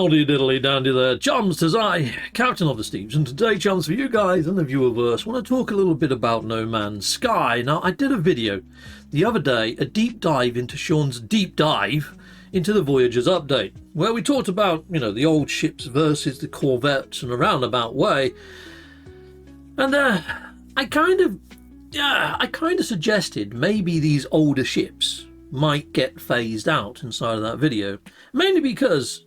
Howdy diddly dandy there, chums, 'tis I, Captain of the Steves, and today, chums, for you guys and the viewerverse, I want to talk a little bit about No Man's Sky. Now, I did a video the other day, a deep dive into Sean's deep dive into the Voyagers update, where we talked about, you know, the old ships versus the Corvettes in a roundabout way, and I kind of suggested maybe these older ships might get phased out inside of that video, mainly because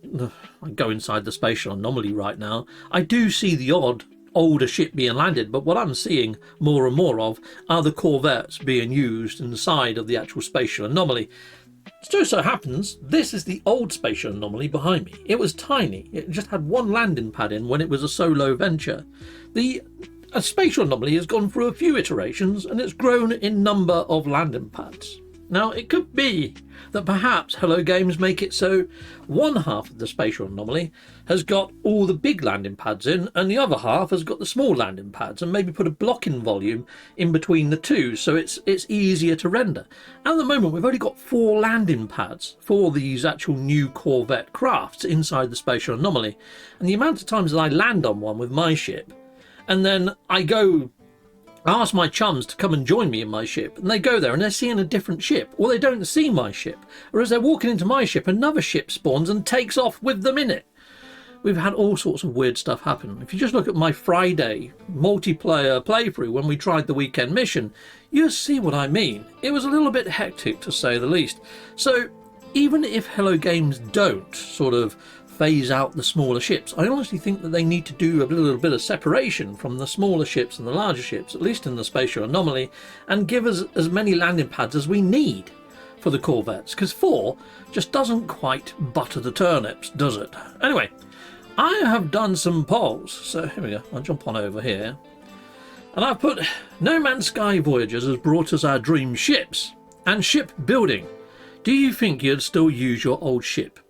I go inside the spatial anomaly right now. I do see the odd older ship being landed, but what I'm seeing more and more of are the Corvettes being used inside of the actual spatial anomaly. It just so happens this is the old spatial anomaly behind me. It was tiny, it just had one landing pad in when it was a solo venture. A spatial anomaly has gone through a few iterations and it's grown in number of landing pads. Now, it could be that perhaps Hello Games make it so one half of the spatial anomaly has got all the big landing pads in and the other half has got the small landing pads, and maybe put a blocking volume in between the two so it's easier to render. At the moment, we've only got 4 landing pads for these actual new Corvette crafts inside the spatial anomaly, and the amount of times that I land on one with my ship and then I ask my chums to come and join me in my ship, and they go there and they're seeing a different ship, or they don't see my ship, or as they're walking into my ship, another ship spawns and takes off with them in it. We've had all sorts of weird stuff happen. If you just look at my Friday multiplayer playthrough when we tried the weekend mission, you'll see what I mean. It was a little bit hectic, to say the least. So even if Hello Games don't sort of phase out the smaller ships, I honestly think that they need to do a little bit of separation from the smaller ships and the larger ships, at least in the spatial anomaly, and give us as many landing pads as we need for the Corvettes, because 4 just doesn't quite butter the turnips, does it? Anyway, I have done some polls, so here we go, I'll jump on over here, and I've put No Man's Sky Voyagers has brought us our dream ships and ship building. Do you think you'd still use your old ship?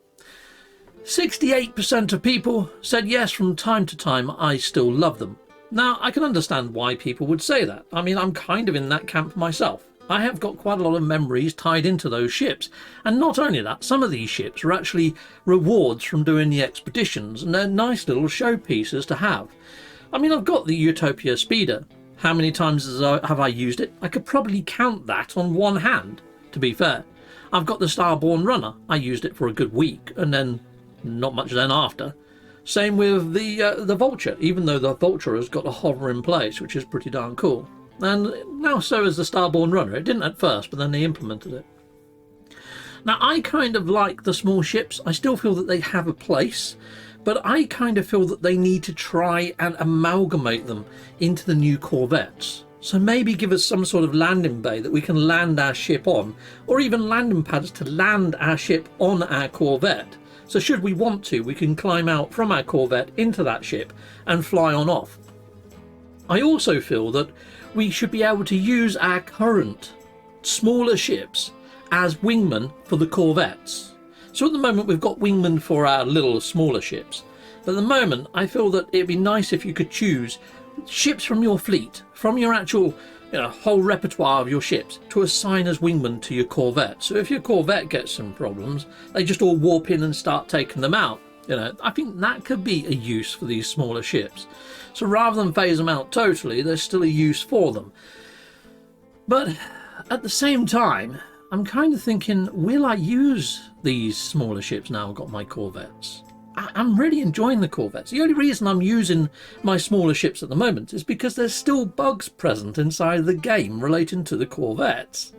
68% of people said yes, from time to time I still love them. Now, I can understand why people would say that. I mean, I'm kind of in that camp myself. I have got quite a lot of memories tied into those ships, and not only that, some of these ships are actually rewards from doing the expeditions, and they're nice little showpieces to have. I mean, I've got the Utopia Speeder. How many times have I used it? I could probably count that on one hand, to be fair. I've got the Starborn Runner. I used it for a good week, and then not much then after. Same with the Vulture, even though the Vulture has got a hover in place, which is pretty darn cool. And now so is the Starborn Runner. It didn't at first, but then they implemented it. Now, I kind of like the small ships. I still feel that they have a place, but I kind of feel that they need to try and amalgamate them into the new Corvettes. So maybe give us some sort of landing bay that we can land our ship on, or even landing pads to land our ship on our Corvette. So should we want to, we can climb out from our Corvette into that ship and fly on off. I also feel that we should be able to use our current smaller ships as wingmen for the Corvettes. So at the moment we've got wingmen for our little smaller ships. But at the moment I feel that it'd be nice if you could choose ships from your fleet, from your actual whole repertoire of your ships, to assign as wingmen to your Corvette. So if your Corvette gets some problems, they just all warp in and start taking them out. I think that could be a use for these smaller ships. So rather than phase them out totally, there's still a use for them. But at the same time, I'm kind of thinking, will I use these smaller ships now I've got my Corvettes? I'm really enjoying the Corvettes. The only reason I'm using my smaller ships at the moment is because there's still bugs present inside the game relating to the Corvettes.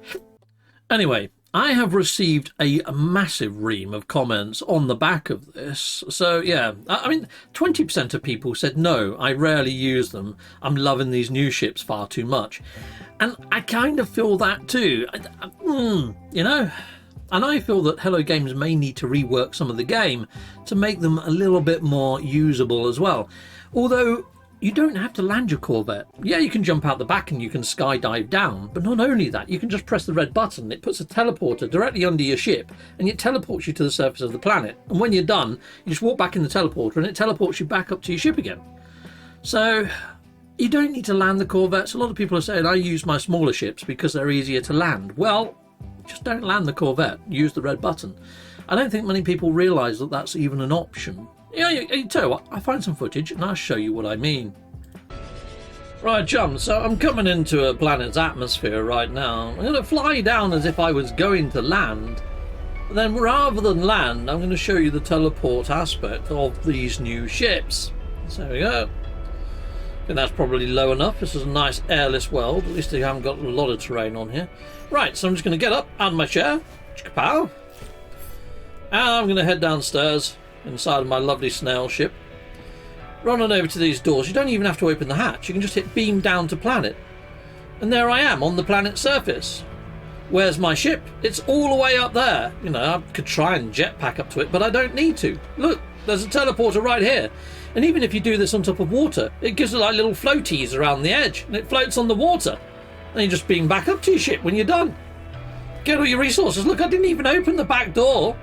Anyway, I have received a massive ream of comments on the back of this. So yeah, I mean, 20% of people said no, I rarely use them. I'm loving these new ships far too much. And I kind of feel that too. And I feel that Hello Games may need to rework some of the game to make them a little bit more usable as well. Although you don't have to land your Corvette. Yeah, you can jump out the back and you can skydive down, but not only that, you can just press the red button. It puts a teleporter directly under your ship and it teleports you to the surface of the planet. And when you're done, you just walk back in the teleporter and it teleports you back up to your ship again. So you don't need to land the Corvettes. A lot of people are saying I use my smaller ships because they're easier to land. Well, just don't land the Corvette, use the red button. I don't think many people realise that that's even an option. Yeah, you tell you what, I'll find some footage and I'll show you what I mean. Right, chums, so I'm coming into a planet's atmosphere right now. I'm going to fly down as if I was going to land. Then rather than land, I'm going to show you the teleport aspect of these new ships. So there we go. I think that's probably low enough. This is a nice airless world. At least they haven't got a lot of terrain on here. Right, so I'm just going to get up out of my chair. Chicka-pow. And I'm going to head downstairs inside of my lovely snail ship. Run on over to these doors. You don't even have to open the hatch. You can just hit beam down to planet. And there I am on the planet's surface. Where's my ship? It's all the way up there. You know, I could try and jetpack up to it, but I don't need to. Look, there's a teleporter right here. And even if you do this on top of water, it gives it like little floaties around the edge. And it floats on the water. And you just beam back up to your ship when you're done. Get all your resources. Look, I didn't even open the back door.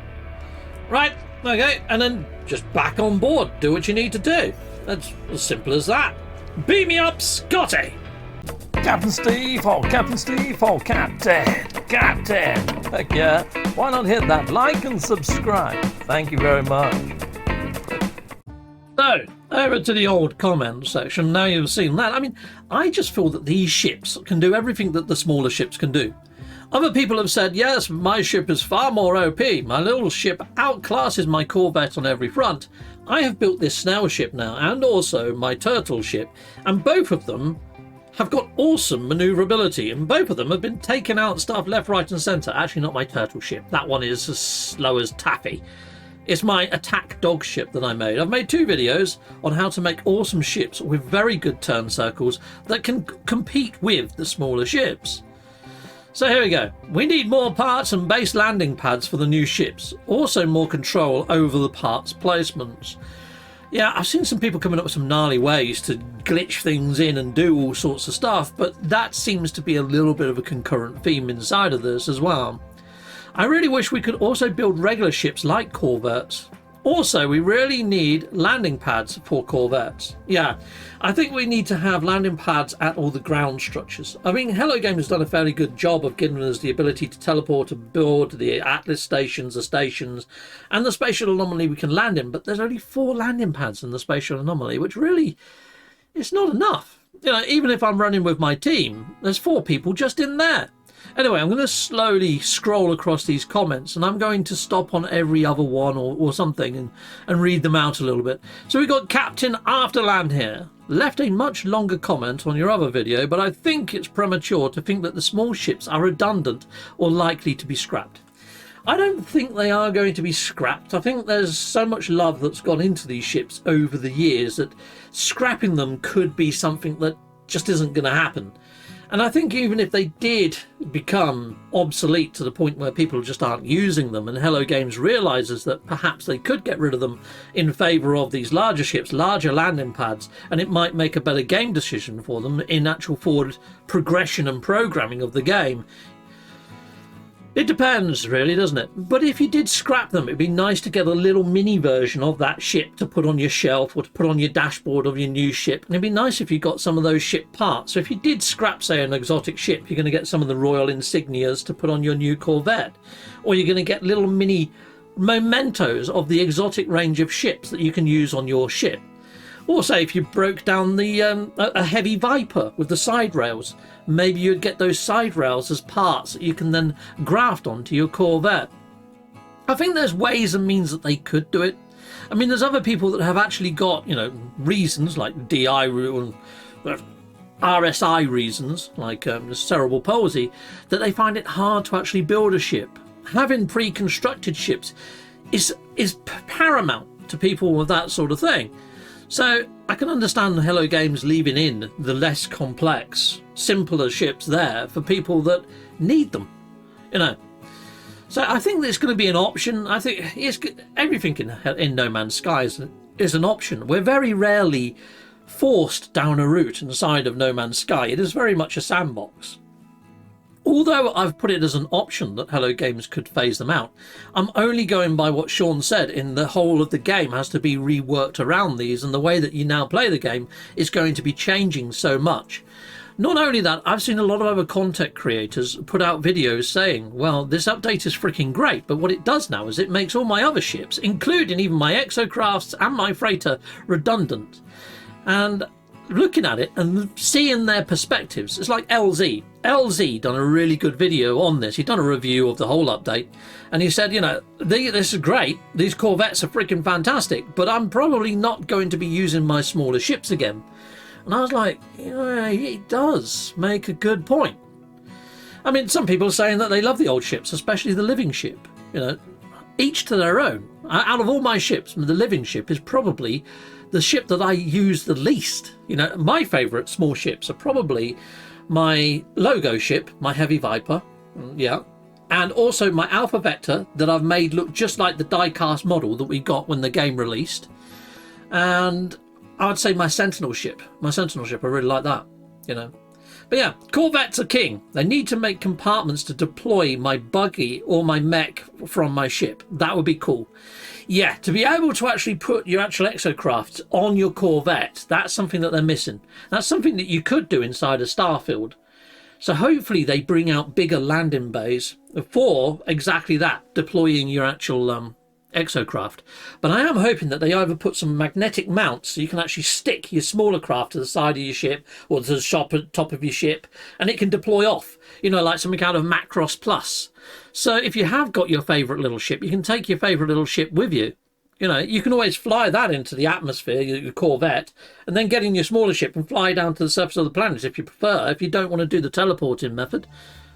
Right, okay, and then just back on board. Do what you need to do. That's as simple as that. Beam me up, Scotty! Captain Steve, oh Captain Steve, oh Captain, Captain! Heck yeah, why not hit that like and subscribe? Thank you very much. So, over to the old comment section, now you've seen that. I mean, I just feel that these ships can do everything that the smaller ships can do. Other people have said, yes, my ship is far more OP. My little ship outclasses my Corvette on every front. I have built this snail ship now, and also my turtle ship, and both of them have got awesome manoeuvrability, and both of them have been taking out stuff left, right and centre. Actually, not my turtle ship. That one is as slow as taffy. It's my attack dog ship that I made. I've made 2 videos on how to make awesome ships with very good turn circles that can compete with the smaller ships. So here we go. We need more parts and base landing pads for the new ships. Also more control over the parts placements. Yeah, I've seen some people coming up with some gnarly ways to glitch things in and do all sorts of stuff, but that seems to be a little bit of a concurrent theme inside of this as well. I really wish we could also build regular ships like Corvettes. Also, we really need landing pads for Corvettes. Yeah, I think we need to have landing pads at all the ground structures. I mean, Hello Game has done a fairly good job of giving us the ability to teleport aboard the Atlas stations, the stations, and the spatial anomaly we can land in, but there's only 4 landing pads in the spatial anomaly, which really, it's not enough. You know, even if I'm running with my team, there's 4 people just in there. Anyway, I'm going to slowly scroll across these comments, and I'm going to stop on every other one or something and read them out a little bit. So we've got Captain Afterland here. Left a much longer comment on your other video, but I think it's premature to think that the small ships are redundant or likely to be scrapped. I don't think they are going to be scrapped. I think there's so much love that's gone into these ships over the years that scrapping them could be something that just isn't going to happen. And I think even if they did become obsolete to the point where people just aren't using them, and Hello Games realises that perhaps they could get rid of them in favour of these larger ships, larger landing pads, and it might make a better game decision for them in actual forward progression and programming of the game. It depends, really, doesn't it? But if you did scrap them, it'd be nice to get a little mini version of that ship to put on your shelf or to put on your dashboard of your new ship. And it'd be nice if you got some of those ship parts. So if you did scrap, say, an exotic ship, you're going to get some of the royal insignias to put on your new Corvette. Or you're going to get little mini mementos of the exotic range of ships that you can use on your ship. Or say if you broke down the a heavy Viper with the side rails, maybe you'd get those side rails as parts that you can then graft onto your Corvette. I think there's ways and means that they could do it. I mean, there's other people that have actually got, you know, reasons like DI and RSI reasons, like cerebral palsy, that they find it hard to actually build a ship. Having pre-constructed ships is paramount to people with that sort of thing. So I can understand Hello Games leaving in the less complex, simpler ships there for people that need them, you know. So I think there's going to be an option. I think everything in No Man's Sky is an option. We're very rarely forced down a route inside of No Man's Sky. It is very much a sandbox. Although I've put it as an option that Hello Games could phase them out, I'm only going by what Sean said in the whole of the game has to be reworked around these, and the way that you now play the game is going to be changing so much. Not only that, I've seen a lot of other content creators put out videos saying, well, this update is freaking great, but what it does now is it makes all my other ships, including even my exocrafts and my freighter, redundant. And looking at it and seeing their perspectives, it's like LZ done a really good video on this. He'd done a review of the whole update, and he said, you know, this is great, these Corvettes are freaking fantastic, but I'm probably not going to be using my smaller ships again. And I was like, yeah, he does make a good point. I mean, some people are saying that they love the old ships, especially the living ship. You know, each to their own. Out of all my ships, the living ship is probably the ship that I use the least. You know, my favourite small ships are probably my logo ship, my Heavy Viper, yeah, and also my Alpha Vector that I've made look just like the die-cast model that we got when the game released. And I would say my Sentinel ship. I really like that, you know. But yeah, Corvettes are king. They need to make compartments to deploy my buggy or my mech from my ship. That would be cool. Yeah, to be able to actually put your actual exocraft on your Corvette, that's something that they're missing. That's something that you could do inside a Starfield. So hopefully they bring out bigger landing bays for exactly that, deploying your actual exocraft. But I am hoping that they either put some magnetic mounts so you can actually stick your smaller craft to the side of your ship or to the top of your ship, and it can deploy off, you know, like something out of Macross Plus. So if you have got your favourite little ship, you can take your favourite little ship with you. You know, you can always fly that into the atmosphere, your Corvette, and then get in your smaller ship and fly down to the surface of the planet if you prefer, if you don't want to do the teleporting method.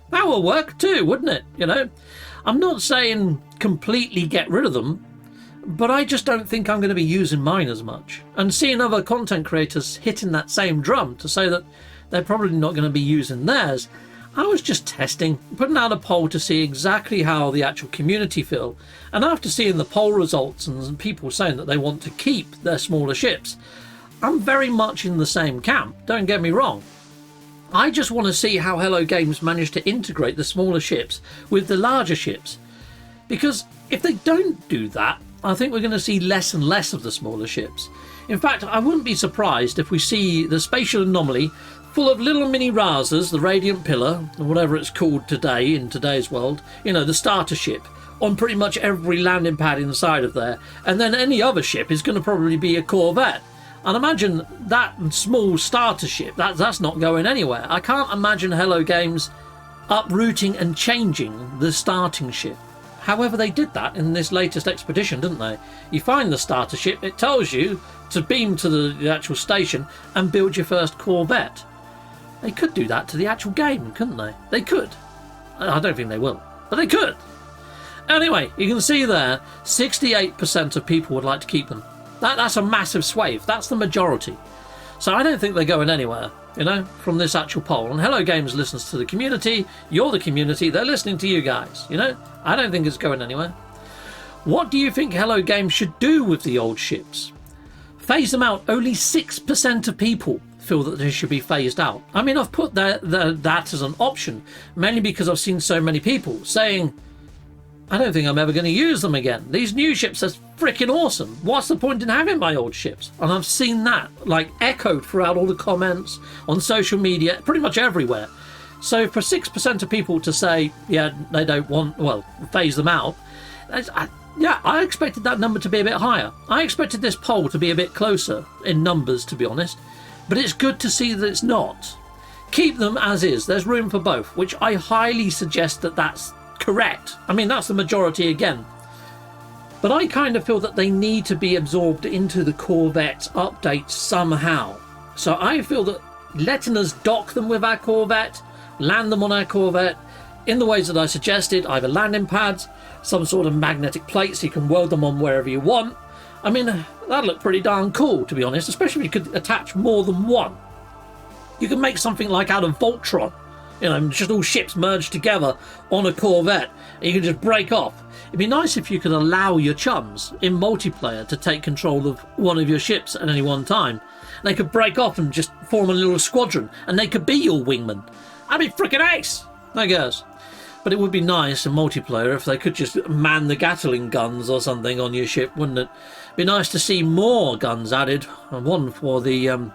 That will work too, wouldn't it? You know, I'm not saying completely get rid of them, but I just don't think I'm going to be using mine as much. And seeing other content creators hitting that same drum to say that they're probably not going to be using theirs, I was just testing, putting out a poll to see exactly how the actual community feel. And after seeing the poll results and people saying that they want to keep their smaller ships, I'm very much in the same camp, don't get me wrong. I just want to see how Hello Games manage to integrate the smaller ships with the larger ships. Because if they don't do that, I think we're going to see less and less of the smaller ships. In fact, I wouldn't be surprised if we see the spatial anomaly full of little mini Razas, the Radiant Pillar, or whatever it's called today in today's world, you know, the starter ship, on pretty much every landing pad inside of there. And then any other ship is going to probably be a Corvette. And imagine that small starter ship, that's not going anywhere. I can't imagine Hello Games uprooting and changing the starting ship. However, they did that in this latest expedition, didn't they? You find the starter ship, it tells you to beam to the actual station and build your first Corvette. They could do that to the actual game, couldn't they? They could. I don't think they will, but they could. Anyway, you can see there, 68% of people would like to keep them. That's a massive swathe. That's the majority. So I don't think they're going anywhere, you know, from this actual poll. And Hello Games listens to the community. You're the community. They're listening to you guys, you know. I don't think it's going anywhere. What do you think Hello Games should do with the old ships? Phase them out. Only 6% of people feel that they should be phased out. I mean, I've put that as an option, mainly because I've seen so many people saying, I don't think I'm ever going to use them again. These new ships are freaking awesome. What's the point in having my old ships? And I've seen that like echoed throughout all the comments on social media, pretty much everywhere. So for 6% of people to say, yeah, they don't want, well, phase them out, I expected that number to be a bit higher. I expected this poll to be a bit closer in numbers, to be honest. But it's good to see that it's not. Keep them as is. There's room for both, which I highly suggest that that's correct. I mean, that's the majority again. But I kind of feel that they need to be absorbed into the Corvette update somehow. So I feel that letting us dock them with our Corvette, land them on our Corvette, in the ways that I suggested, either landing pads, some sort of magnetic plates, so you can weld them on wherever you want. I mean, that'd look pretty darn cool, to be honest, especially if you could attach more than one. You could make something like out of Voltron. You know, just all ships merged together on a Corvette. And you can just break off. It'd be nice if you could allow your chums in multiplayer to take control of one of your ships at any one time. They could break off and just form a little squadron, and they could be your wingmen. That'd be freaking ace, I guess. But it would be nice in multiplayer if they could just man the Gatling guns or something on your ship, wouldn't it? Be nice to see more guns added. One for the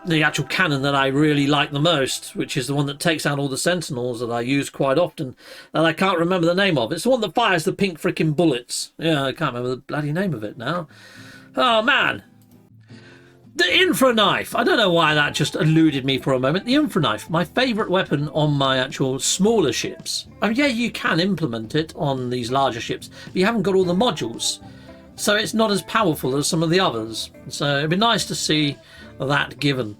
the actual cannon that I really like the most, which is the one that takes out all the sentinels that I use quite often, that I can't remember the name of. It's the one that fires the pink freaking bullets. Yeah, I can't remember the bloody name of it now. Oh, man. The infra knife. I don't know why that just eluded me for a moment. The infra knife, my favourite weapon on my actual smaller ships. Oh, yeah, you can implement it on these larger ships, but you haven't got all the modules. So it's not as powerful as some of the others. So it'd be nice to see that given.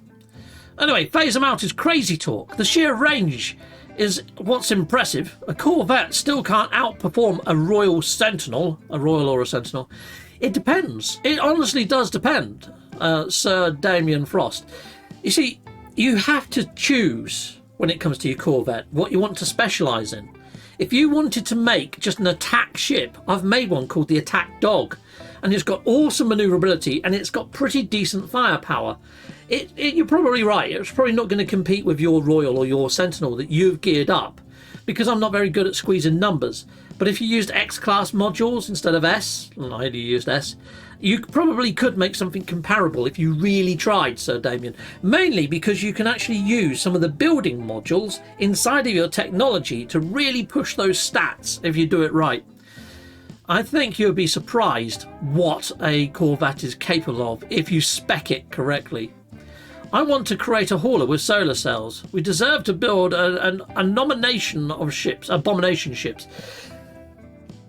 Anyway, phase them out is crazy talk. The sheer range is what's impressive. A Corvette still can't outperform a Royal Sentinel, a Royal or a Sentinel. It depends. It honestly does depend, Sir Damien Frost. You see, you have to choose when it comes to your Corvette what you want to specialise in. If you wanted to make just an attack ship, I've made one called the Attack Dog, and it's got awesome manoeuvrability and it's got pretty decent firepower. You're probably right. It's probably not going to compete with your Royal or your Sentinel that you've geared up, because I'm not very good at squeezing numbers. But if you used X-class modules instead of S, well, I only used S, you probably could make something comparable if you really tried, Sir Damien. Mainly because you can actually use some of the building modules inside of your technology to really push those stats if you do it right. I think you'll be surprised what a Corvette is capable of if you spec it correctly. I want to create a hauler with solar cells. We deserve to build a nomination of ships, abomination ships.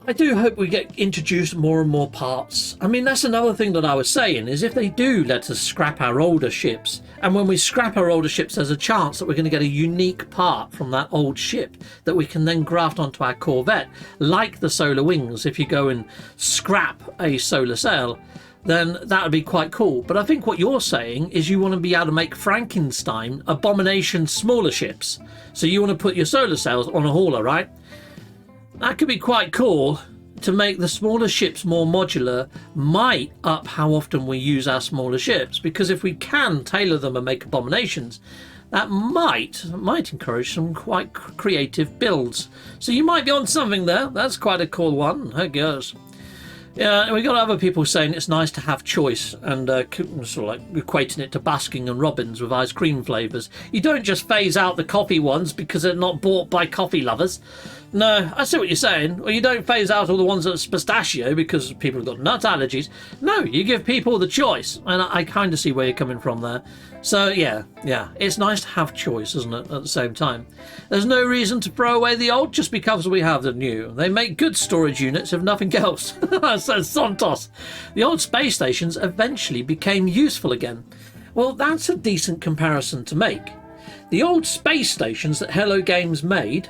I do hope we get introduced more and more parts. I mean, that's another thing that I was saying, is if they do let us scrap our older ships, and when we scrap our older ships, there's a chance that we're going to get a unique part from that old ship that we can then graft onto our Corvette, like the solar wings. If you go and scrap a solar sail, then that would be quite cool. But I think what you're saying is you want to be able to make Frankenstein abomination smaller ships. So you want to put your solar sails on a hauler, right? That could be quite cool to make the smaller ships more modular. Might up how often we use our smaller ships, because if we can tailor them and make abominations, that might encourage some quite creative builds. So you might be on something there. That's quite a cool one. Heck yes. Yeah, we got other people saying it's nice to have choice, and sort of like equating it to Baskin and Robbins with ice cream flavours. You don't just phase out the coffee ones because they're not bought by coffee lovers. No, I see what you're saying. Or you don't phase out all the ones that's pistachio because people have got nut allergies. No, you give people the choice, and I kind of see where you're coming from there. So yeah, it's nice to have choice, isn't it, at the same time. There's no reason to throw away the old just because we have the new. They make good storage units if nothing else. Says Santos. The old space stations eventually became useful again. Well, that's a decent comparison to make. The old space stations that Hello Games made,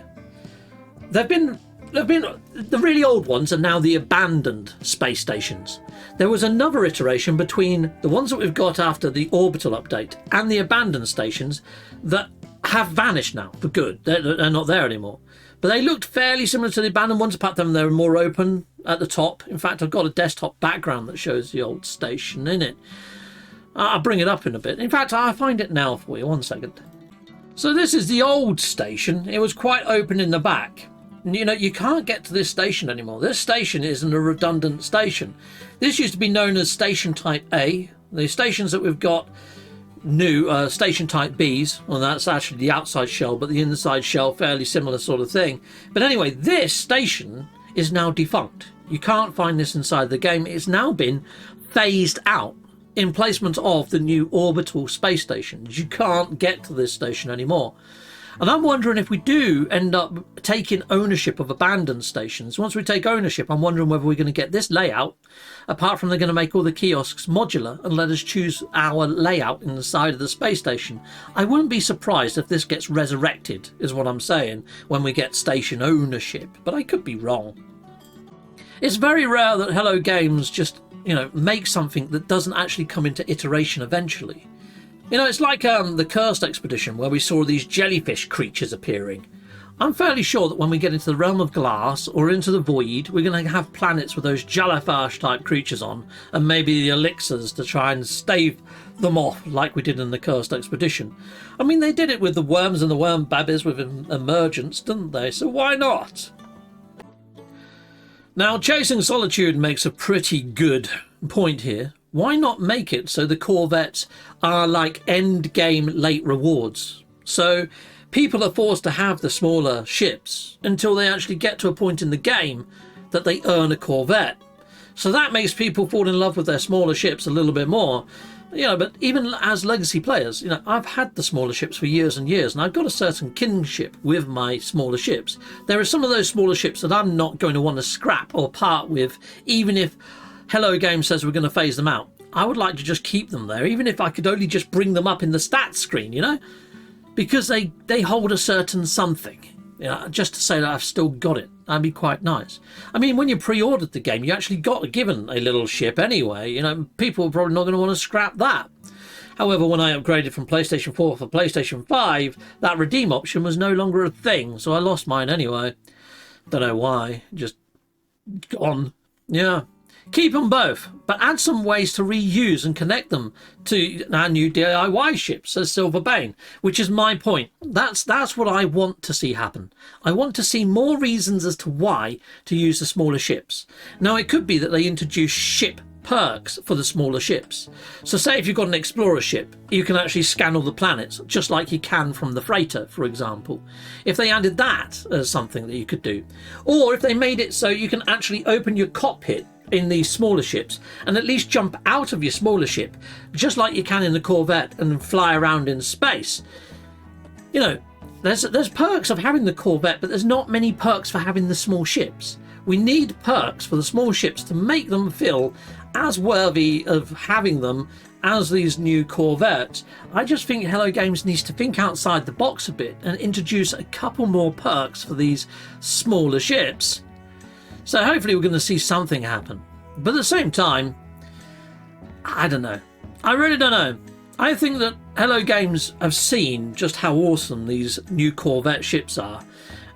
they've been the really old ones are now the abandoned space stations. There was another iteration between the ones that we've got after the orbital update and the abandoned stations that have vanished now for good. They're not there anymore. But they looked fairly similar to the abandoned ones, apart from they're more open at the top. In fact, I've got a desktop background that shows the old station in it. I'll bring it up in a bit. In fact, I'll find it now for you. 1 second. So this is the old station. It was quite open in the back. You know, you can't get to this station anymore. This station isn't a redundant station. This used to be known as Station Type A. The stations that we've got new, Station Type Bs, well, that's actually the outside shell, but the inside shell, fairly similar sort of thing. But anyway, this station is now defunct. You can't find this inside the game. It's now been phased out in placement of the new orbital space stations. You can't get to this station anymore. And I'm wondering if we do end up taking ownership of abandoned stations. Once we take ownership, I'm wondering whether we're going to get this layout, apart from they're going to make all the kiosks modular and let us choose our layout inside of the space station. I wouldn't be surprised if this gets resurrected, is what I'm saying, when we get station ownership, but I could be wrong. It's very rare that Hello Games just, make something that doesn't actually come into iteration eventually. It's like the Cursed Expedition, where we saw these jellyfish creatures appearing. I'm fairly sure that when we get into the realm of glass or into the void, we're going to have planets with those jellyfish type creatures on, and maybe the elixirs to try and stave them off like we did in the Cursed Expedition. I mean, they did it with the worms and the worm babbies with Emergence, didn't they? So why not? Now, Chasing Solitude makes a pretty good point here. Why not make it so the Corvettes are like end game late rewards? So people are forced to have the smaller ships until they actually get to a point in the game that they earn a Corvette. So that makes people fall in love with their smaller ships a little bit more. But even as legacy players, I've had the smaller ships for years and years, and I've got a certain kinship with my smaller ships. There are some of those smaller ships that I'm not going to want to scrap or part with, even if Hello Game says we're going to phase them out. I would like to just keep them there, even if I could only just bring them up in the stats screen, because they hold a certain something. Just to say that I've still got it. That'd be quite nice. I mean, when you pre-ordered the game, you actually got given a little ship anyway. People are probably not going to want to scrap that. However, when I upgraded from PlayStation 4 for PlayStation 5, that redeem option was no longer a thing, so I lost mine anyway. Don't know why. Just gone. Yeah. Keep them both, but add some ways to reuse and connect them to our new DIY ships, says Silverbane, which is my point. That's what I want to see happen. I want to see more reasons as to why to use the smaller ships. Now, it could be that they introduce ship perks for the smaller ships. So say if you've got an explorer ship, you can actually scan all the planets, just like you can from the freighter, for example. If they added that as something that you could do. Or if they made it so you can actually open your cockpit in these smaller ships and at least jump out of your smaller ship just like you can in the Corvette and fly around in space. There's perks of having the Corvette, but there's not many perks for having the small ships. We need perks for the small ships to make them feel as worthy of having them as these new Corvettes. I just think Hello Games needs to think outside the box a bit and introduce a couple more perks for these smaller ships. So hopefully we're going to see something happen. But at the same time, I don't know. I really don't know. I think that Hello Games have seen just how awesome these new Corvette ships are.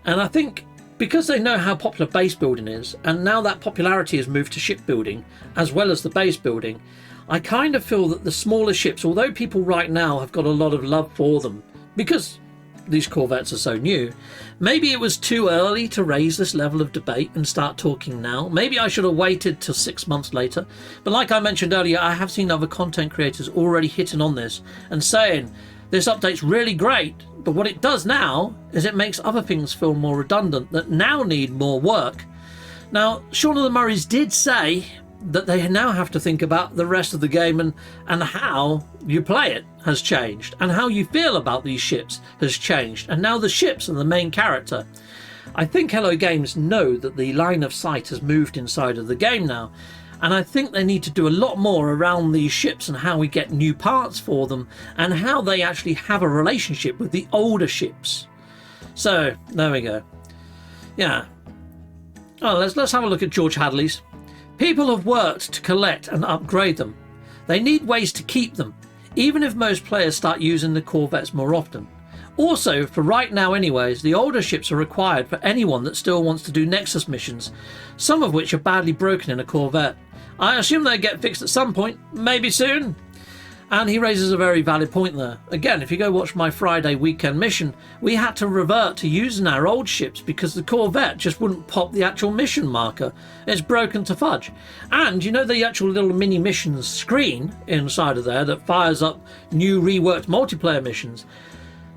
And I think because they know how popular base building is, and now that popularity has moved to shipbuilding as well as the base building, I kind of feel that the smaller ships, although people right now have got a lot of love for them, because these Corvettes are so new, maybe it was too early to raise this level of debate and start talking now. Maybe I should have waited till 6 months later. But like I mentioned earlier, I have seen other content creators already hitting on this and saying this update's really great, but what it does now is it makes other things feel more redundant that now need more work. Now, Shaun of the Murrays did say that they now have to think about the rest of the game and how you play it has changed and how you feel about these ships has changed, and now the ships are the main character. I think Hello Games know that the line of sight has moved inside of the game now, and I think they need to do a lot more around these ships and how we get new parts for them and how they actually have a relationship with the older ships. So there we go. Yeah. Oh, let's have a look at George Hadley's. People have worked to collect and upgrade them. They need ways to keep them, even if most players start using the Corvettes more often. Also, for right now anyways, the older ships are required for anyone that still wants to do Nexus missions, some of which are badly broken in a Corvette. I assume they get fixed at some point, maybe soon. And he raises a very valid point there. Again, if you go watch my Friday weekend mission, we had to revert to using our old ships because the Corvette just wouldn't pop the actual mission marker. It's broken to fudge. And you know the actual little mini missions screen inside of there that fires up new reworked multiplayer missions?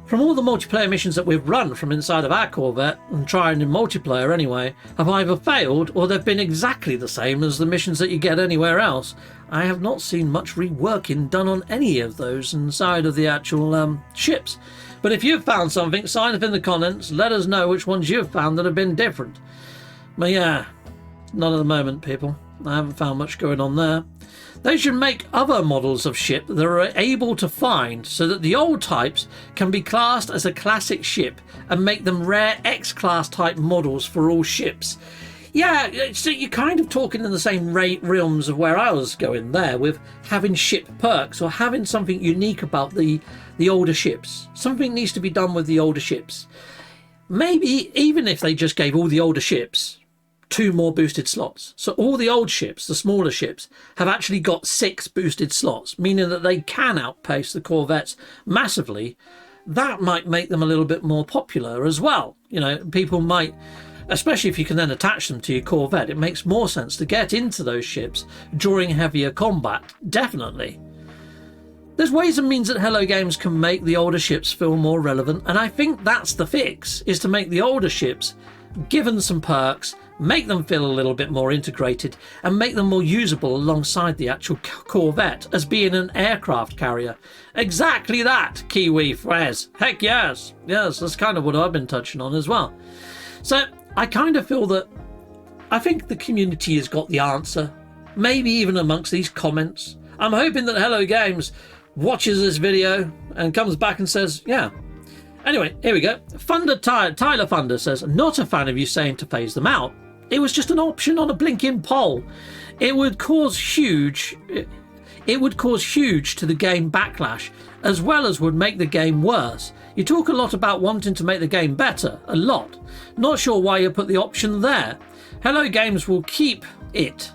From all the multiplayer missions that we've run from inside of our Corvette, and trying in multiplayer anyway, have either failed or they've been exactly the same as the missions that you get anywhere else. I have not seen much reworking done on any of those inside of the actual ships. But if you've found something, sign up in the comments, let us know which ones you've found that have been different. But yeah, not at the moment, people. I haven't found much going on there. They should make other models of ship that are able to find so that the old types can be classed as a classic ship and make them rare X-class type models for all ships. Yeah, so you're kind of talking in the same realms of where I was going there with having ship perks or having something unique about the older ships. Something needs to be done with the older ships. Maybe even if they just gave all the older ships 2 more boosted slots. So all the old ships, the smaller ships, have actually got 6 boosted slots, meaning that they can outpace the Corvettes massively. That might make them a little bit more popular as well. You know, people might Especially if you can then attach them to your Corvette, it makes more sense to get into those ships during heavier combat, definitely. There's ways and means that Hello Games can make the older ships feel more relevant, and I think that's the fix, is to make the older ships, given some perks, make them feel a little bit more integrated, and make them more usable alongside the actual Corvette as being an aircraft carrier. Exactly that, Kiwi Frez. Heck yes. Yes, that's kind of what I've been touching on as well. So I kind of feel that I think the community has got the answer, maybe even amongst these comments. I'm hoping that Hello Games watches this video and comes back and says, yeah. Anyway, here we go. Tyler Funder says, not a fan of you saying to phase them out. It was just an option on a blinking poll. It would cause huge to the game backlash, as well as would make the game worse. You talk a lot about wanting to make the game better, a lot. Not sure why you put the option there. Hello Games will keep it.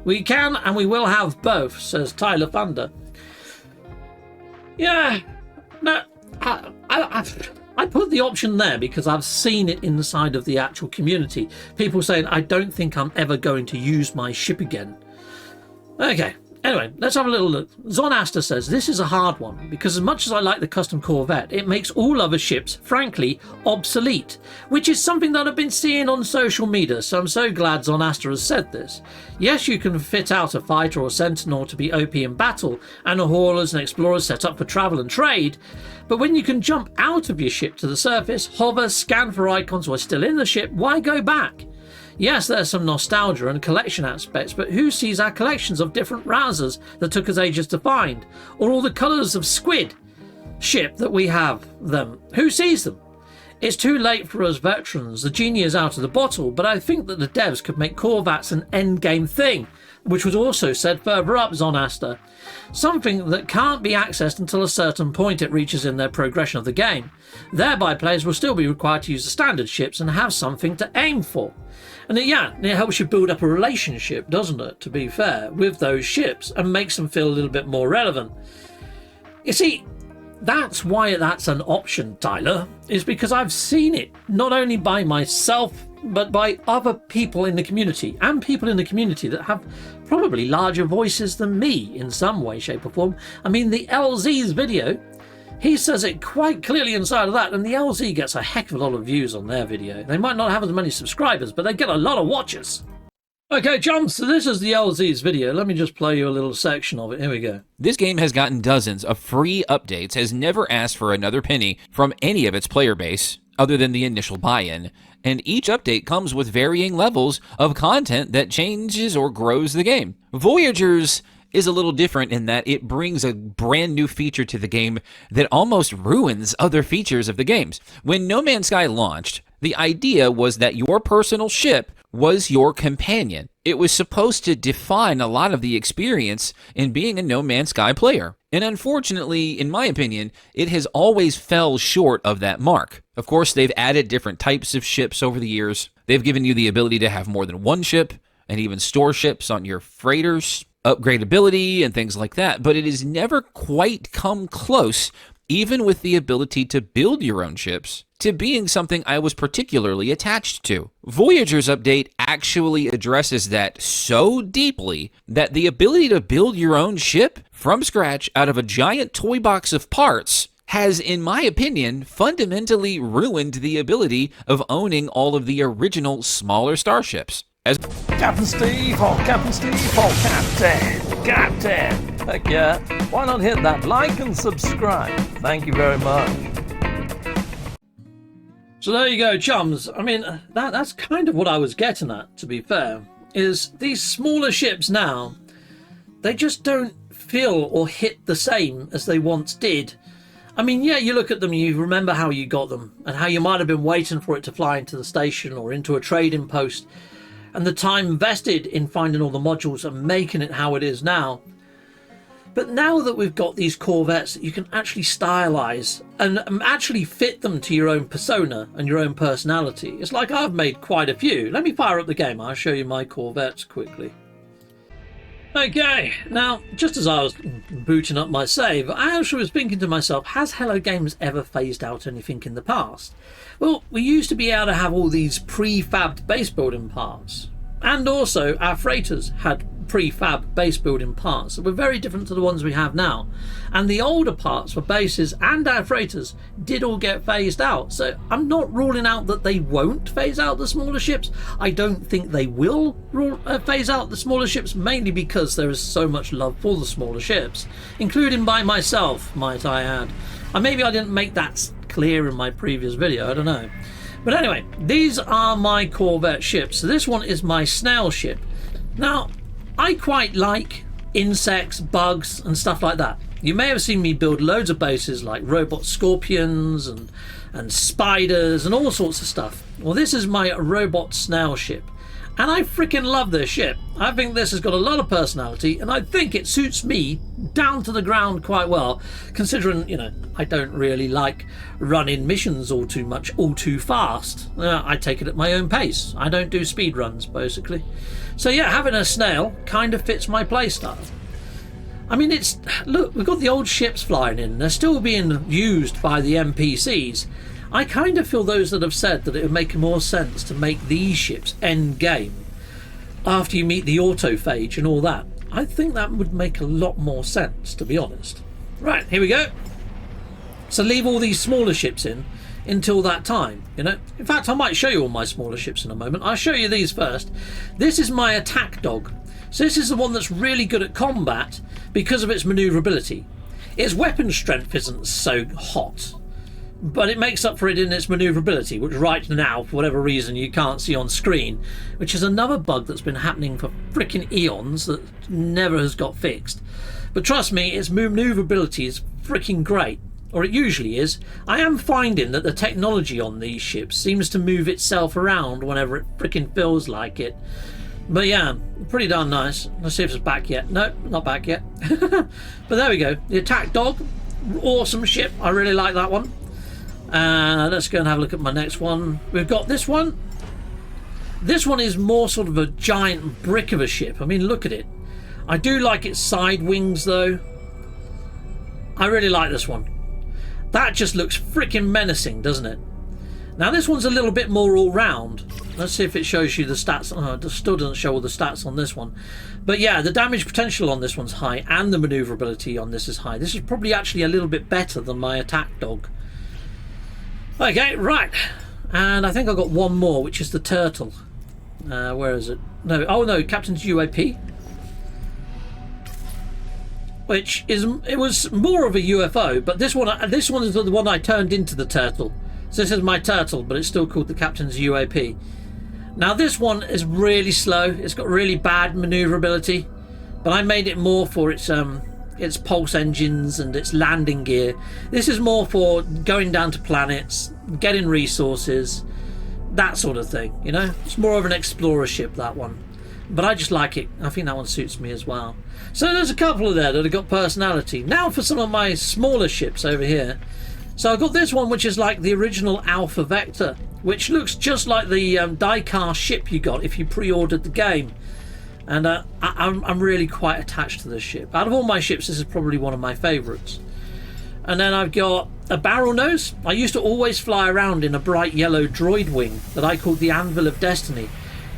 We can and we will have both, says Tyler Thunder. Yeah, no, I put the option there because I've seen it inside of the actual community. People saying, I don't think I'm ever going to use my ship again. Okay. Anyway, let's have a little look. Zonaster says, this is a hard one, because as much as I like the custom Corvette, it makes all other ships, frankly, obsolete, which is something that I've been seeing on social media, so I'm so glad Zonaster has said this. Yes, you can fit out a fighter or sentinel to be OP in battle, and a haulers and explorers set up for travel and trade, but when you can jump out of your ship to the surface, hover, scan for icons who are still in the ship, why go back? Yes, there's some nostalgia and collection aspects, but who sees our collections of different rousers that took us ages to find? Or all the colours of squid ship that we have them? Who sees them? It's too late for us veterans. The genie is out of the bottle, but I think that the devs could make Corvettes an endgame thing, which was also said further up, Zonaster. Something that can't be accessed until a certain point it reaches in their progression of the game. Thereby, players will still be required to use the standard ships and have something to aim for. And it helps you build up a relationship, doesn't it, to be fair, with those ships and makes them feel a little bit more relevant. You see, that's why that's an option, Tyler, is because I've seen it not only by myself, but by other people in the community, and people in the community that have probably larger voices than me in some way, shape or form. I mean, the LZ's video, he says it quite clearly inside of that, and the LZ gets a heck of a lot of views on their video. They might not have as many subscribers, but they get a lot of watches. Okay, chums, so this is the LZ's video. Let me just play you a little section of it. Here we go. This game has gotten dozens of free updates, has never asked for another penny from any of its player base, other than the initial buy-in, and each update comes with varying levels of content that changes or grows the game. Voyagers is a little different in that it brings a brand new feature to the game that almost ruins other features of the games. When No Man's Sky launched, the idea was that your personal ship was your companion. It was supposed to define a lot of the experience in being a No Man's Sky player. And unfortunately, in my opinion, it has always fell short of that mark. Of course, they've added different types of ships over the years. They've given you the ability to have more than one ship, and even store ships on your freighters, upgradability, and things like that. But it has never quite come close, even with the ability to build your own ships, to being something I was particularly attached to. Voyagers Update actually addresses that so deeply that the ability to build your own ship from scratch out of a giant toy box of parts has, in my opinion, fundamentally ruined the ability of owning all of the original smaller starships. As Captain Steve, oh Captain Steve, oh Captain. Heck yeah. Why not hit that like and subscribe? Thank you very much. So there you go, chums. I mean, that's kind of what I was getting at, to be fair, is these smaller ships now, they just don't feel or hit the same as they once did. I mean, yeah, you look at them, you remember how you got them and how you might have been waiting for it to fly into the station or into a trading post, and the time invested in finding all the modules and making it how it is now. But now that we've got these Corvettes that you can actually stylize and actually fit them to your own persona and your own personality, it's like I've made quite a few. Let me fire up the game. I'll show you my Corvettes quickly. Okay, now, just as I was booting up my save, I actually was thinking to myself, has Hello Games ever phased out anything in the past? Well, we used to be able to have all these prefabbed base building parts. And also, our freighters had prefab base building parts that were very different to the ones we have now. And the older parts for bases and our freighters did all get phased out. So I'm not ruling out that they won't phase out the smaller ships. I don't think they will phase out the smaller ships, mainly because there is so much love for the smaller ships, including by myself, might I add. And maybe I didn't make that clear in my previous video, I don't know. But anyway, these are my Corvette ships. So this one is my snail ship. Now, I quite like insects, bugs and stuff like that. You may have seen me build loads of bases like robot scorpions and spiders and all sorts of stuff. Well, this is my robot snail ship. And I freaking love this ship. I think this has got a lot of personality, and I think it suits me down to the ground quite well, considering, you know, I don't really like running missions all too much, all too fast. I take it at my own pace. I don't do speed runs, basically. So yeah, having a snail kind of fits my playstyle. I mean, look, we've got the old ships flying in. They're still being used by the NPCs. I kind of feel those that have said that it would make more sense to make these ships end game after you meet the autophage and all that. I think that would make a lot more sense, to be honest. Right, here we go. So leave all these smaller ships in until that time, you know. In fact, I might show you all my smaller ships in a moment. I'll show you these first. This is my attack dog. So this is the one that's really good at combat because of its maneuverability. Its weapon strength isn't so hot, but it makes up for it in its maneuverability, which right now, for whatever reason, you can't see on screen, which is another bug that's been happening for freaking eons that never has got fixed. But trust me, its maneuverability is freaking great, or it usually is. I am finding that the technology on these ships seems to move itself around whenever it freaking feels like it. But yeah, pretty darn nice. Let's see if it's back yet. No, not back yet. But there we go. The attack dog, awesome ship. I really like that one. Let's go and have a look at my next one. We've got this one. This one is more sort of a giant brick of a ship. I mean, look at it. I do like its side wings though. I really like this one. That just looks freaking menacing, doesn't it? Now this one's a little bit more all round. Let's see if it shows you the stats. Oh, it still doesn't show all the stats on this one. But yeah, the damage potential on this one's high and the maneuverability on this is high. This is probably actually a little bit better than my attack dog. Okay, right. And I think I've got one more, which is the turtle. Where is it? No, oh no, Captain's UAP. Which is, it was more of a UFO, but this one is the one I turned into the turtle. So this is my turtle, but it's still called the Captain's UAP. Now this one is really slow. It's got really bad maneuverability, but I made it more for its pulse engines and its landing gear. This is more for going down to planets, getting resources, that sort of thing, you know. It's more of an explorer ship, that one. But I just like it. I think that one suits me as well. So there's a couple of there that have got personality. Now for some of my smaller ships over here. So I've got this one, which is like the original Alpha Vector, which looks just like the die-cast ship you got if you pre-ordered the game. And I'm really quite attached to this ship. Out of all my ships, this is probably one of my favourites. And then I've got a barrel nose. I used to always fly around in a bright yellow droid wing that I called the Anvil of Destiny.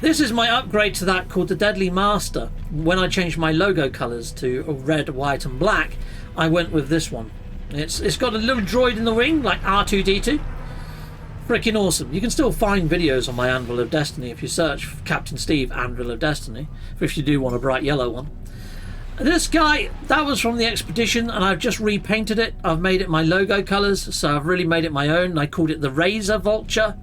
This is my upgrade to that called the Deadly Master. When I changed my logo colours to red, white and black, I went with this one. It's got a little droid in the wing, like R2-D2. Freaking awesome. You can still find videos on my Anvil of Destiny if you search for Captain Steve Anvil of Destiny, if you do want a bright yellow one. This guy, that was from the expedition, and I've just repainted it. I've made it my logo colours, so I've really made it my own. I called it the Razor Vulture.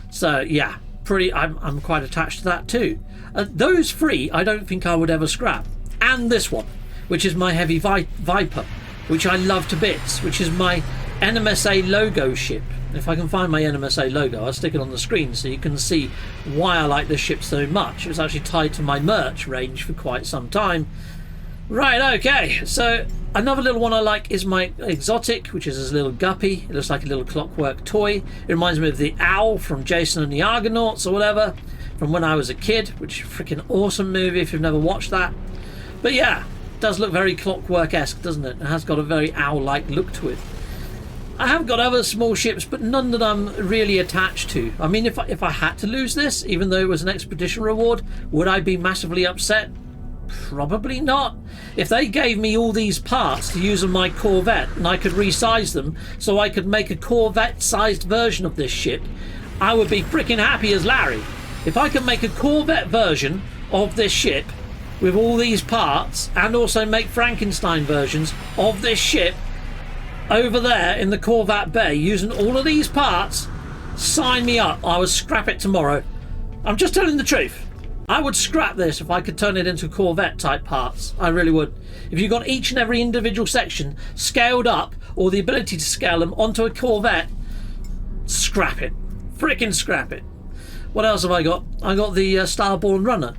So yeah, I'm quite attached to that too. Those three I don't think I would ever scrap. And this one, which is my Heavy Viper, which I love to bits, which is my NMSA logo ship. If I can find my NMSA logo, I'll stick it on the screen so you can see why I like this ship so much. It was actually tied to my merch range for quite some time. Right, okay, so another little one I like is my exotic, which is this little guppy. It looks like a little clockwork toy. It reminds me of the owl from Jason and the Argonauts or whatever, from when I was a kid, which is a freaking awesome movie if you've never watched that. But yeah, it does look very Clockwork-esque, doesn't it? It has got a very owl-like look to it. I have got other small ships, but none that I'm really attached to. I mean, if I had to lose this, even though it was an expedition reward, would I be massively upset? Probably not. If they gave me all these parts to use on my Corvette and I could resize them so I could make a Corvette-sized version of this ship, I would be freaking happy as Larry. If I could make a Corvette version of this ship with all these parts and also make Frankenstein versions of this ship over there in the Corvette Bay using all of these parts, sign me up. I would scrap it tomorrow. I'm just telling the truth. I would scrap this if I could turn it into Corvette type parts. I really would. If you got each and every individual section scaled up, or the ability to scale them onto a Corvette, scrap it. Freaking scrap it. What else have I got? I got the Starborn Runner.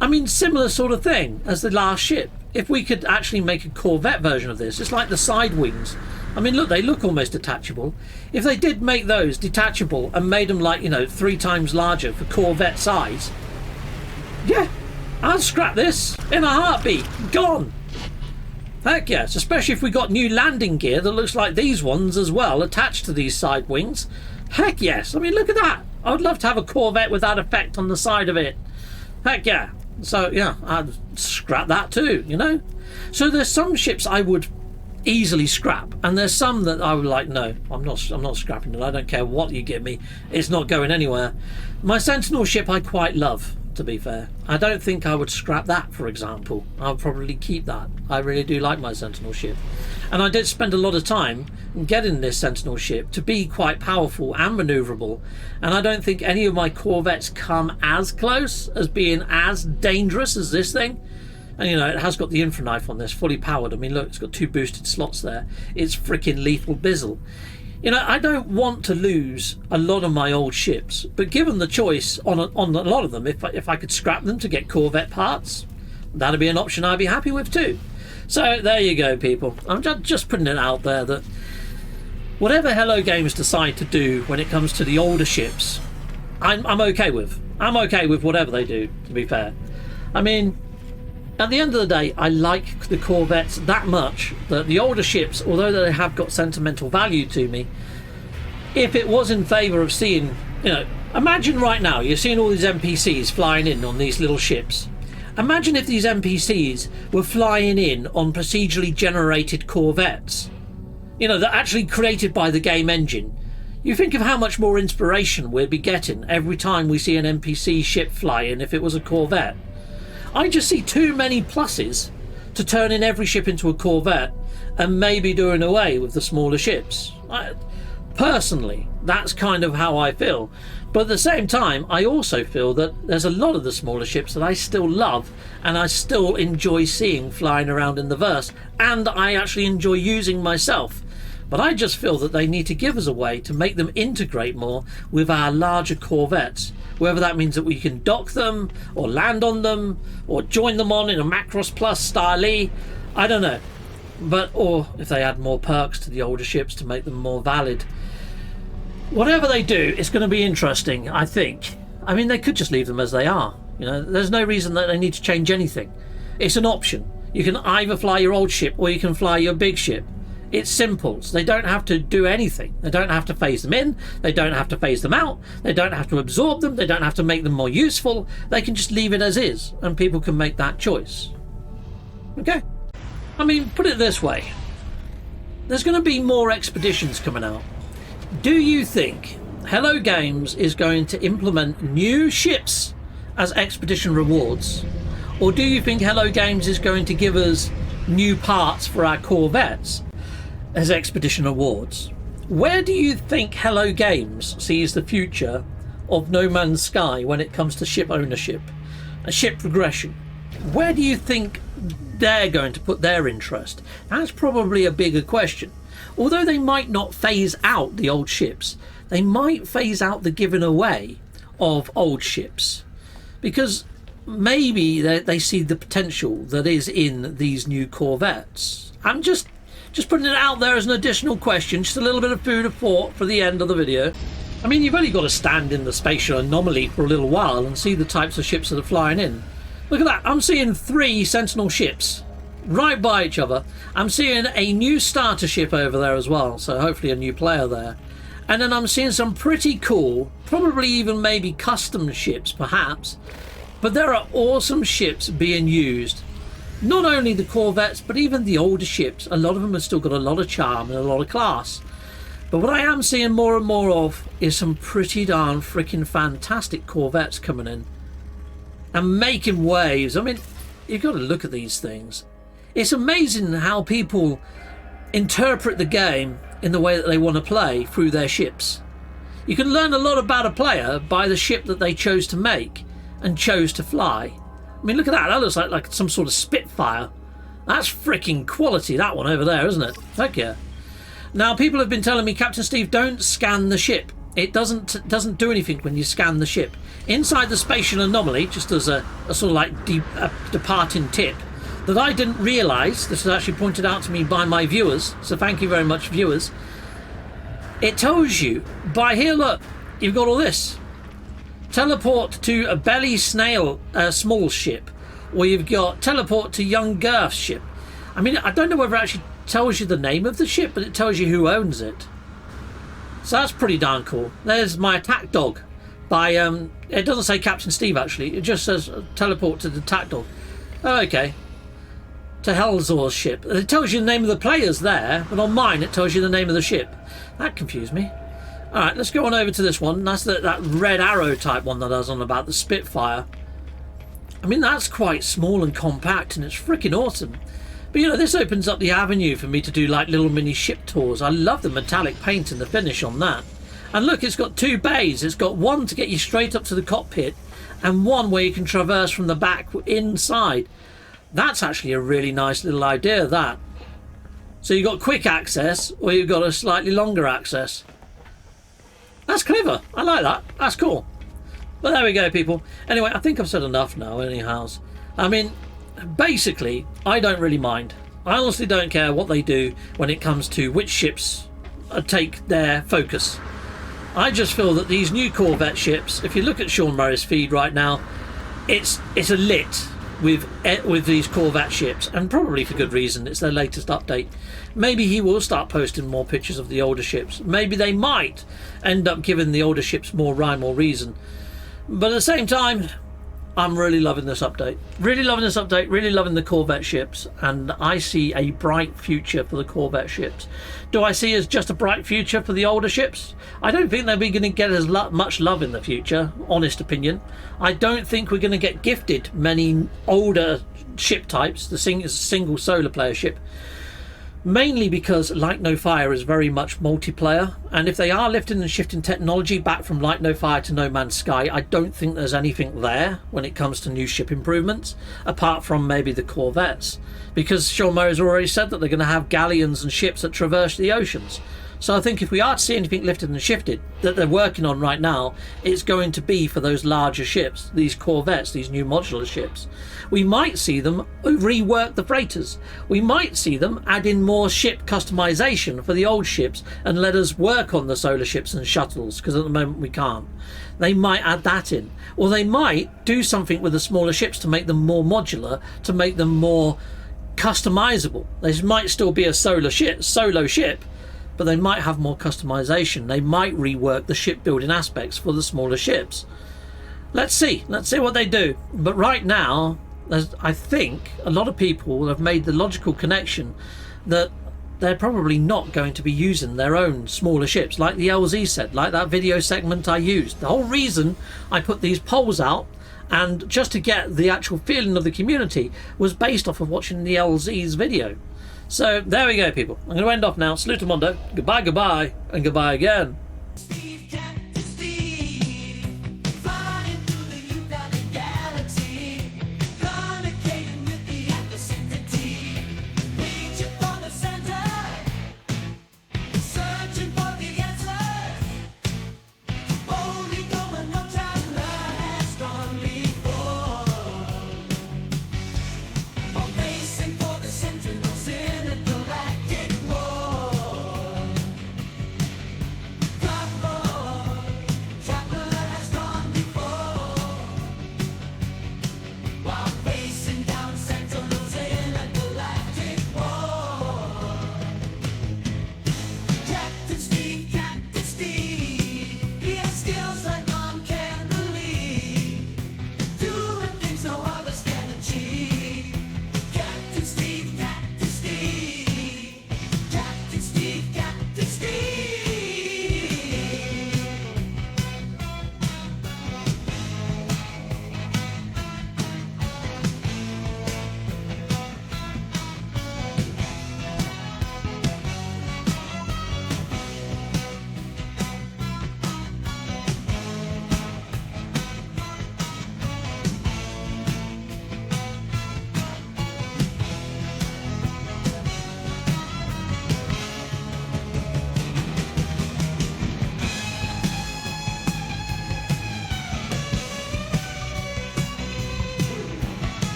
I mean, similar sort of thing as the last ship. If we could actually make a Corvette version of this, it's like the side wings. I mean, look, they look almost detachable. If they did make those detachable and made them like, 3 times larger for Corvette size, yeah, I'll scrap this in a heartbeat. Gone. Heck yes, especially if we got new landing gear that looks like these ones as well, attached to these side wings. Heck yes. I mean, look at that. I would love to have a Corvette with that effect on the side of it. Heck yeah. So, yeah, I'd scrap that too, So there's some ships I would easily scrap, and there's some that I would like, no, I'm not scrapping it. I don't care what you give me. It's not going anywhere. My Sentinel ship I quite love, to be fair. I don't think I would scrap that, for example. I'll probably keep that. I really do like my Sentinel ship. And I did spend a lot of time getting this Sentinel ship to be quite powerful and manoeuvrable. And I don't think any of my Corvettes come as close as being as dangerous as this thing. And it has got the Infraknife on this, fully powered. I mean, look, it's got 2 boosted slots there. It's freaking lethal bizzle. I don't want to lose a lot of my old ships, but given the choice on a lot of them, if I could scrap them to get Corvette parts, that'd be an option I'd be happy with too. So there you go, people. I'm just putting it out there that whatever Hello Games decide to do when it comes to the older ships, I'm okay with. I'm okay with whatever they do, to be fair. I mean, at the end of the day, I like the Corvettes that much that the older ships, although they have got sentimental value to me, if it was in favour of seeing, imagine right now you're seeing all these NPCs flying in on these little ships. Imagine if these NPCs were flying in on procedurally generated Corvettes, that are actually created by the game engine. You think of how much more inspiration we'd be getting every time we see an NPC ship fly in if it was a Corvette. I just see too many pluses to turn in every ship into a Corvette and maybe doing away with the smaller ships. Personally, that's kind of how I feel. But at the same time, I also feel that there's a lot of the smaller ships that I still love and I still enjoy seeing flying around in the verse, and I actually enjoy using myself. But I just feel that they need to give us a way to make them integrate more with our larger Corvettes. Whether that means that we can dock them, or land on them, or join them on in a Macross Plus style, I don't know. Or if they add more perks to the older ships to make them more valid. Whatever they do, it's going to be interesting, I think. I mean, they could just leave them as they are. There's no reason that they need to change anything. It's an option. You can either fly your old ship, or you can fly your big ship. It's simple. So they don't have to do anything. They don't have to phase them in. They don't have to phase them out. They don't have to absorb them. They don't have to make them more useful. They can just leave it as is, and people can make that choice. Okay? I mean, put it this way. There's going to be more expeditions coming out. Do you think Hello Games is going to implement new ships as expedition rewards? Or do you think Hello Games is going to give us new parts for our Corvettes as expedition awards? Where do you think Hello Games sees the future of No Man's Sky when it comes to ship ownership and ship progression? Where do you think they're going to put their interest? That's probably a bigger question. Although they might not phase out the old ships, they might phase out the giving away of old ships, because maybe they see the potential that is in these new Corvettes. I'm just putting it out there as an additional question, just a little bit of food for thought for the end of the video. I I mean, you've only got to stand in the spatial anomaly for a little while and see the types of ships that are flying in. Look at that. I'm seeing 3 Sentinel ships right by each other. I'm seeing a new starter ship over there as well, so hopefully a new player there. And then I'm seeing some pretty cool, probably even maybe custom ships perhaps, but there are awesome ships being used. Not only the Corvettes, but even the older ships. A lot of them have still got a lot of charm and a lot of class. But what I am seeing more and more of is some pretty darn freaking fantastic Corvettes coming in and making waves. I mean, you've got to look at these things. It's amazing how people interpret the game in the way that they want to play through their ships. You can learn a lot about a player by the ship that they chose to make and chose to fly. I mean, look at that. That looks like some sort of Spitfire. That's freaking quality, that one over there, isn't it? Heck yeah. Now, people have been telling me, Captain Steve, don't scan the ship. It doesn't do anything when you scan the ship. Inside the spatial anomaly, just as a sort of like departing tip, that I didn't realise, this was actually pointed out to me by my viewers, so thank you very much, viewers. It tells you, by here, look, you've got all this. Teleport to a belly snail small ship, or you've got teleport to young girth ship. I mean, I don't know whether it actually tells you the name of the ship, but it tells you who owns it. So that's pretty darn cool. There's my attack dog by, it doesn't say Captain Steve actually, it just says teleport to the attack dog. Oh, okay. To Helzor's ship. It tells you the name of the players there, but on mine it tells you the name of the ship. That confused me. Alright, let's go on over to this one. That's that red arrow type one that I was on about, the Spitfire. I mean, that's quite small and compact and it's freaking awesome. But you know, this opens up the avenue for me to do like little mini ship tours. I love the metallic paint and the finish on that. And look, it's got 2 bays. It's got one to get you straight up to the cockpit and one where you can traverse from the back inside. That's actually a really nice little idea, that. So you've got quick access or you've got a slightly longer access. That's clever. I like that. That's cool. But there we go, people. Anyway, I think I've said enough now, anyhow. I mean, basically, I don't really mind. I honestly don't care what they do when it comes to which ships take their focus. I just feel that these new Corvette ships, if you look at Sean Murray's feed right now, it's a lit with these Corvette ships, and probably for good reason. It's their latest update. Maybe he will start posting more pictures of the older ships. Maybe they might end up giving the older ships more rhyme or reason. But at the same time, I'm really loving this update. Really loving this update, really loving the Corvette ships, and I see a bright future for the Corvette ships. Do I see as just a bright future for the older ships? I don't think they're going to get as much love in the future, honest opinion. I don't think we're going to get gifted many older ship types, the single solar player ship. Mainly because Light No Fire is very much multiplayer, and if they are lifting and shifting technology back from Light No Fire to No Man's Sky, I don't think there's anything there when it comes to new ship improvements, apart from maybe the Corvettes, because Sean Murray has already said that they're going to have galleons and ships that traverse the oceans. So I think if we are to see anything lifted and shifted that they're working on right now, it's going to be for those larger ships, these Corvettes, these new modular ships. We might see them rework the freighters. We might see them add in more ship customization for the old ships and let us work on the solar ships and shuttles, because at the moment we can't. They might add that in. Or they might do something with the smaller ships to make them more modular, to make them more customizable. They might still be a solo ship, but they might have more customization. They might rework the shipbuilding aspects for the smaller ships. Let's see what they do. But right now, I think a lot of people have made the logical connection that they're probably not going to be using their own smaller ships, like the LZ said, like that video segment I used. The whole reason I put these polls out, and just to get the actual feeling of the community, was based off of watching the LZ's video. So there we go, people. I'm going to end off now. Salute Mondo. Goodbye, and goodbye again.